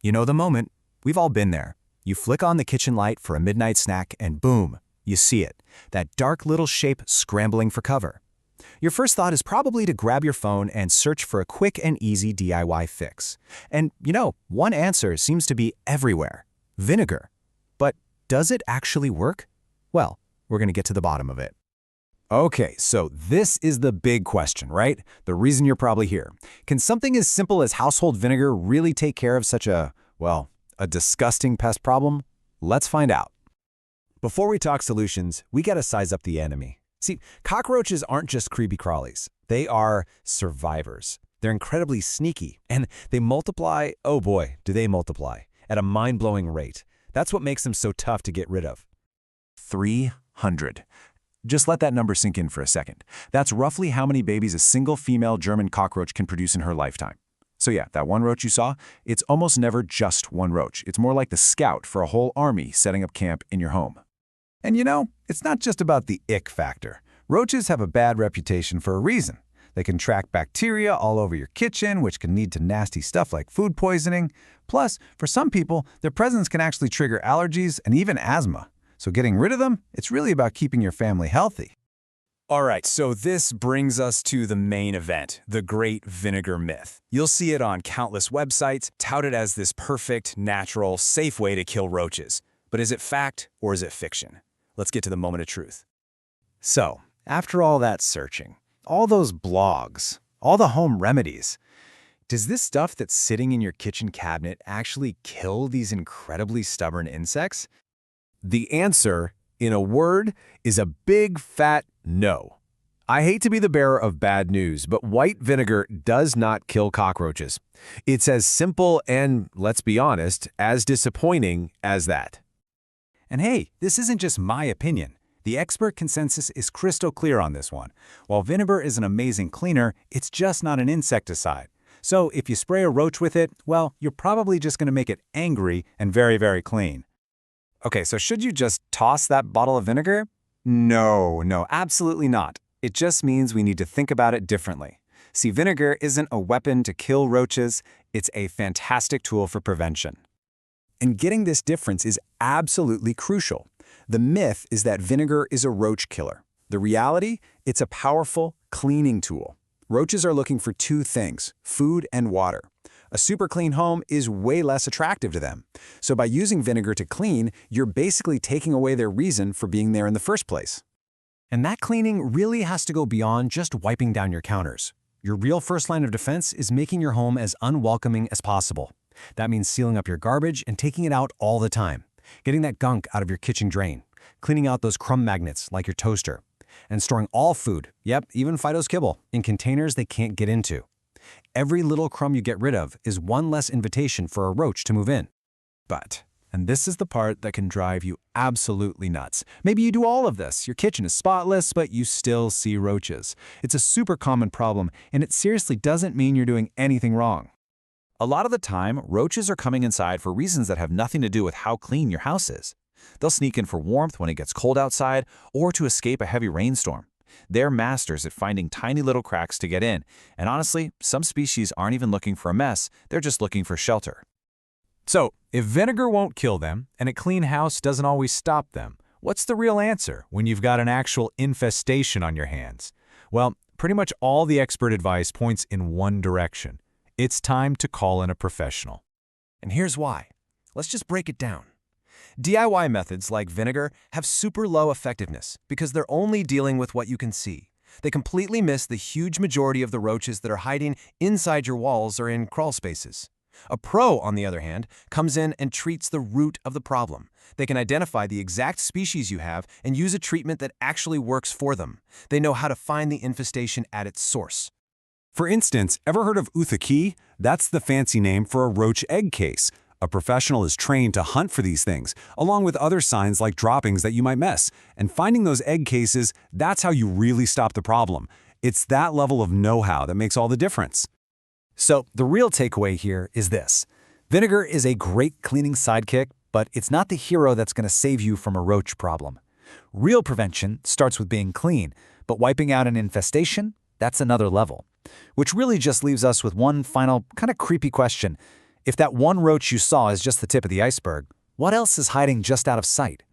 You know the moment. We've all been there. You flick on the kitchen light for a midnight snack and boom, you see it. That dark little shape scrambling for cover. Your first thought is probably to grab your phone and search for a quick and easy DIY fix. And one answer seems to be everywhere. Vinegar. But does it actually work? Well, we're going to get to the bottom of it. Okay, so this is the big question, right? The reason you're probably here. Can something as simple as household vinegar really take care of such a disgusting pest problem? Let's find out. Before we talk solutions, we gotta size up the enemy. See, cockroaches aren't just creepy crawlies. They are survivors. They're incredibly sneaky, and they multiply, oh boy, do they multiply, at a mind-blowing rate. That's what makes them so tough to get rid of. 300. Just let that number sink in for a second. That's roughly how many babies a single female German cockroach can produce in her lifetime. So yeah, that one roach you saw, it's almost never just one roach. It's more like the scout for a whole army setting up camp in your home. And it's not just about the ick factor. Roaches have a bad reputation for a reason. They can track bacteria all over your kitchen, which can lead to nasty stuff like food poisoning. Plus, for some people, their presence can actually trigger allergies and even asthma. So getting rid of them, it's really about keeping your family healthy. All right, so this brings us to the main event, the great vinegar myth. You'll see it on countless websites, touted as this perfect, natural, safe way to kill roaches. But is it fact or is it fiction? Let's get to the moment of truth. So, after all that searching, all those blogs, all the home remedies, does this stuff that's sitting in your kitchen cabinet actually kill these incredibly stubborn insects? The answer, in a word, is a big fat no. I hate to be the bearer of bad news, but white vinegar does not kill cockroaches. It's as simple and, let's be honest, as disappointing as that. And hey, this isn't just my opinion. The expert consensus is crystal clear on this one. While vinegar is an amazing cleaner, it's just not an insecticide. So if you spray a roach with it, well, you're probably just going to make it angry and very, very clean. Okay, so should you just toss that bottle of vinegar? No, absolutely not. It just means we need to think about it differently. See, vinegar isn't a weapon to kill roaches, it's a fantastic tool for prevention. And getting this difference is absolutely crucial. The myth is that vinegar is a roach killer. The reality, it's a powerful cleaning tool. Roaches are looking for two things, food and water. A super clean home is way less attractive to them. So by using vinegar to clean, you're basically taking away their reason for being there in the first place. And that cleaning really has to go beyond just wiping down your counters. Your real first line of defense is making your home as unwelcoming as possible. That means sealing up your garbage and taking it out all the time, getting that gunk out of your kitchen drain, cleaning out those crumb magnets like your toaster, and storing all food, yep, even Fido's kibble, in containers they can't get into. Every little crumb you get rid of is one less invitation for a roach to move in. But, and this is the part that can drive you absolutely nuts. Maybe you do all of this. Your kitchen is spotless, but you still see roaches. It's a super common problem, and it seriously doesn't mean you're doing anything wrong. A lot of the time, roaches are coming inside for reasons that have nothing to do with how clean your house is. They'll sneak in for warmth when it gets cold outside or to escape a heavy rainstorm. They're masters at finding tiny little cracks to get in, and honestly, some species aren't even looking for a mess, they're just looking for shelter. So, if vinegar won't kill them, and a clean house doesn't always stop them, what's the real answer when you've got an actual infestation on your hands? Well, pretty much all the expert advice points in one direction. It's time to call in a professional. And here's why. Let's just break it down. DIY methods like vinegar have super low effectiveness because they're only dealing with what you can see. They completely miss the huge majority of the roaches that are hiding inside your walls or in crawl spaces. A pro, on the other hand, comes in and treats the root of the problem. They can identify the exact species you have and use a treatment that actually works for them. They know how to find the infestation at its source. For instance, ever heard of Uthaki? That's the fancy name for a roach egg case. A professional is trained to hunt for these things, along with other signs like droppings that you might miss. And finding those egg cases, that's how you really stop the problem. It's that level of know-how that makes all the difference. So the real takeaway here is this. Vinegar is a great cleaning sidekick, but it's not the hero that's going to save you from a roach problem. Real prevention starts with being clean, but wiping out an infestation, that's another level. Which really just leaves us with one final kind of creepy question. If that one roach you saw is just the tip of the iceberg, what else is hiding just out of sight?